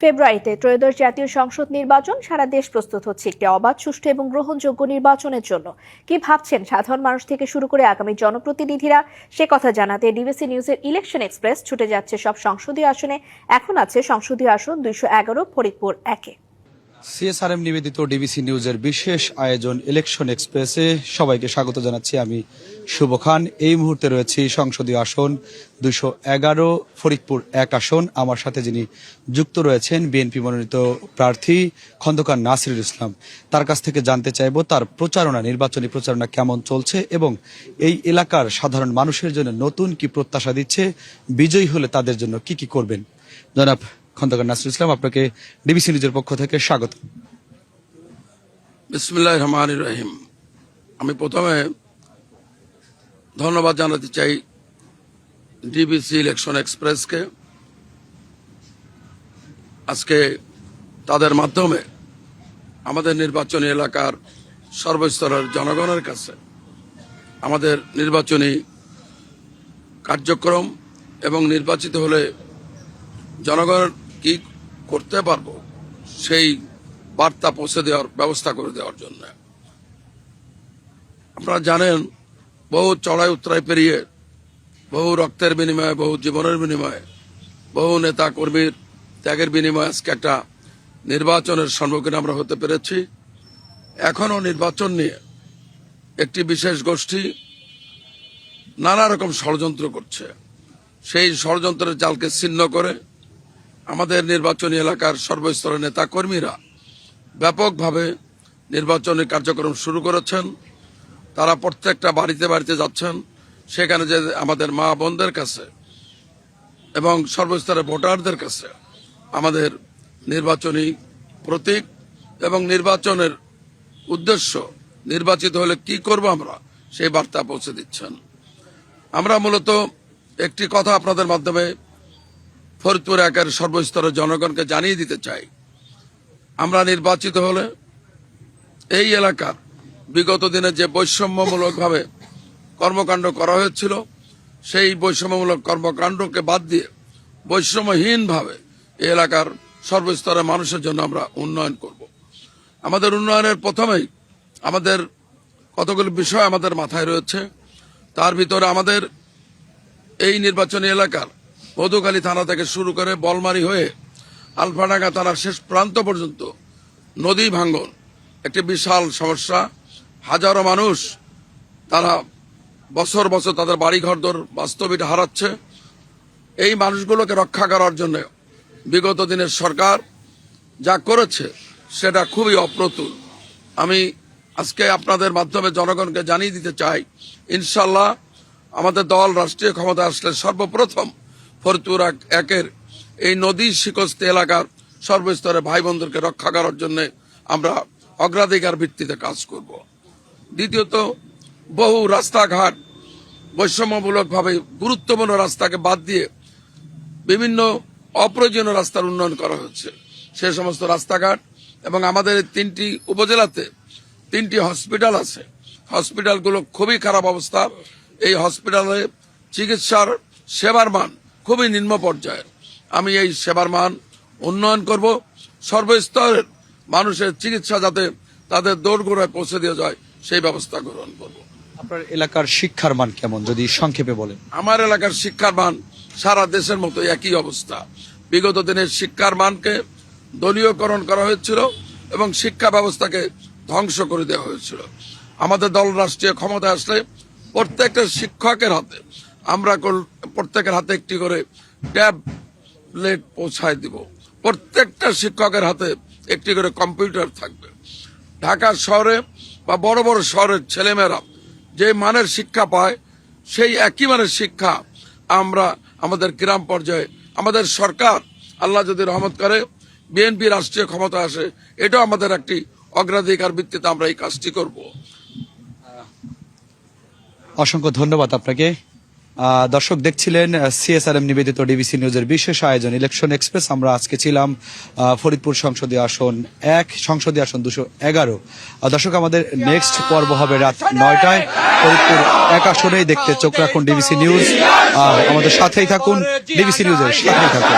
ফেব্রুয়ারিতে ত্রয়োদশ জাতীয় সংসদ নির্বাচন, সারা দেশ প্রস্তুত হচ্ছে একটি অবাধ, সুষ্ঠু এবং গ্রহণযোগ্য নির্বাচনের জন্য। কি ভাবছেন সাধারণ মানুষ থেকে শুরু করে আগামী জনপ্রতিনিধিরা, সে কথা জানাতে ডিবিসি নিউজের ইলেকশন এক্সপ্রেস ছুটে যাচ্ছে সব সংসদীয় আসনে। এখন আছে সংসদীয় আসন 211 ফরিদপুর 1-এ। সিএসআরএম নিবেদিত ডিবিসি নিউজের বিশেষ আয়োজন ইলেকশন এক্সপ্রেসে সবাইকে স্বাগত জানাচ্ছি। আমি শুভ খান। এই মুহূর্তে রয়েছি সংসদীয় আসন 211 ফরিদপুর 1 আসন। আমার সাথে যিনি যুক্ত রয়েছেন বিএনপি মনোনীত প্রার্থী খন্দকার নাসিরুল ইসলাম। তার কাছ থেকে জানতে চাইব তার প্রচারণা, নির্বাচনী প্রচারণা কেমন চলছে এবং এই এলাকার সাধারণ মানুষের জন্য নতুন কি প্রত্যাশা দিচ্ছে, বিজয়ী হলে তাদের জন্য কি কি করবেন। জনাব খন্দকার নাসিরুল ইসলাম, আপনাকে ডিবিসি নিউজের পক্ষ থেকে স্বাগত। বিসমিল্লাহির রহমানির রহিম। আমি প্রথমে ধন্যবাদ জানাতে চাই ডিবিসি ইলেকশন এক্সপ্রেসকে। আজকে তাদের মাধ্যমে আমাদের নির্বাচনী এলাকার সর্বস্তরের জনগণের কাছে আমাদের নির্বাচনী কার্যক্রম এবং নির্বাচিত হলে জনগণ কি করতে পারবো সেই বার্তা পৌঁছে দেওয়ার ব্যবস্থা করে দেওয়ার জন্য। আপনারা জানেন, বহু চড়াই উতরাই পেরিয়ে, বহু রক্তের বিনিময়ে, বহু জীবনের বিনিময়ে, বহু নেতা কর্মীর ত্যাগের বিনিময়ে আজকে একটা নির্বাচনের সম্মুখীন আমরা হতে পেরেছি। এখনো নির্বাচন নিয়ে একটি বিশেষ গোষ্ঠী নানা রকম ষড়যন্ত্র করছে। সেই ষড়যন্ত্রের জালকে ছিন্ন করে আমাদের নির্বাচনী এলাকার সর্বস্তরের নেতা কর্মীরা ব্যাপকভাবে নির্বাচনী কার্যক্রম শুরু করেছেন। তারা প্রত্যেকটা বাড়িতে বাড়িতে যাচ্ছেন, সেখানে যে আমাদের মা বোনদের কাছে এবং সর্বস্তরের ভোটারদের কাছে আমাদের নির্বাচনী প্রতীক এবং নির্বাচনের উদ্দেশ্য, নির্বাচিত হলে কি করব আমরা, সেই বার্তা পৌঁছে দিচ্ছেন। আমরা মূলত একটি কথা আপনাদের মাধ্যমে ফরিদপুর 1-এর সর্বস্তরের জনগণকে জানিয়ে দিতে চাই। আমরা নির্বাচিত হলে এই এলাকার বিগত দিনে যে বৈষম্যমূলকভাবে কর্মকাণ্ড করা হয়েছিল, সেই বৈষম্যমূলক কর্মকাণ্ডকে বাদ দিয়ে বৈষম্যহীনভাবে এই এলাকার সর্বস্তরের মানুষের জন্য আমরা উন্নয়ন করব। আমাদের উন্নয়নের প্রথমেই আমাদের কতগুলো বিষয় আমাদের মাথায় রয়েছে। তার ভিতরে আমাদের এই নির্বাচনী এলাকার মধুখালী থানা থেকে শুরু করে বলমারি হয়ে আলফাডাঙ্গা থানার শেষ প্রান্ত পর্যন্ত নদী ভাঙ্গন একটি বিশাল সমস্যা। হাজারো মানুষ তারা বছর বছর তাদের বাড়িঘরদোর বাস্তবিক হারাচ্ছে। এই মানুষগুলোকে রক্ষা করার জন্য বিগত দিনের সরকার যা করেছে সেটা খুবই অপ্রতুল। আমি আজকে আপনাদের মাধ্যমে জনগণকে জানিয়ে দিতে চাই, ইনশাল্লাহ আমাদের দল রাষ্ট্রীয় ক্ষমতা আসলে সর্বপ্রথম ফরিদপুর 1-এর এই নদী শিকস্ত এলাকার সর্বস্তরে ভাই বোনদেরকে রক্ষা করার জন্য আমরা অগ্রাধিকার ভিত্তিতে কাজ করব। দ্বিতীয়ত, বহু রাস্তাঘাট বৈষম্যমূলকভাবে গুরুত্বপূর্ণ রাস্তাকে বাদ দিয়ে বিভিন্ন অপ্রয়োজনীয় রাস্তার উন্নয়ন করা হচ্ছে। সে সমস্ত রাস্তাঘাট এবং আমাদের 3টি উপজেলাতে 3টি হসপিটাল আছে, হসপিটালগুলো খুবই খারাপ অবস্থা। এই হসপিটালে চিকিৎসার সেবার মান খুবই নিম্ন পর্যায়ের। আমি এই সেবার মান উন্নয়ন করব, সর্বস্তরের মানুষের চিকিৎসা যাতে তাদের দোরগোড়ায় পৌঁছে দেওয়া যায় সেই ব্যবস্থা গ্রহণ করব। আপনার এলাকার শিক্ষার মান কেমন, যদি সংক্ষেপে বলেন। আমার এলাকার শিক্ষার মান সারা দেশের মতো একই অবস্থা। বিগত দিনের শিক্ষার মানকে দলীয়করণ করা হয়েছিল এবং শিক্ষা ব্যবস্থাকে ধ্বংস করে দেওয়া হয়েছিল। আমাদের দল রাষ্ট্রীয় ক্ষমতায় আসলে প্রত্যেকটা শিক্ষকের হাতে আমরা প্রত্যেকের হাতে একটি করে ট্যাবলেট পৌঁছায় দিব। প্রত্যেকটা শিক্ষকের হাতে একটি করে কম্পিউটার থাকবে। ঢাকা শহরে বা বড় বড় শহরের ছেলেমেয়েরা যে মানের শিক্ষা পায়, সেই একই মানের শিক্ষা আমরা আমাদের গ্রাম পর্যায়ে, আমাদের সরকার আল্লাহ যদি রহমত করে বিএনপি রাষ্ট্রীয় ক্ষমতা আসে, এটাও আমাদের একটি অগ্রাধিকার ভিত্তিতে আমরা এই কাজটি করব। অসংখ্য ধন্যবাদ আপনাকে। দর্শক দেখছিলেন সিএসআরএম নিবেদিত ডিবিসি নিউজের বিশেষ আয়োজন ইলেকশন এক্সপ্রেস। আমরা আজকে ছিলাম ফরিদপুর সংসদীয় আসন 1, সংসদীয় আসন 211। দর্শক, আমাদের নেক্সট পর্ব হবে রাত 9টায় ফরিদপুর 1 আসনেই। দেখতে চোখ রাখুন ডিবিসি নিউজ, আমাদের সাথেই থাকুন, ডিবিসি নিউজের সাথেই থাকুন।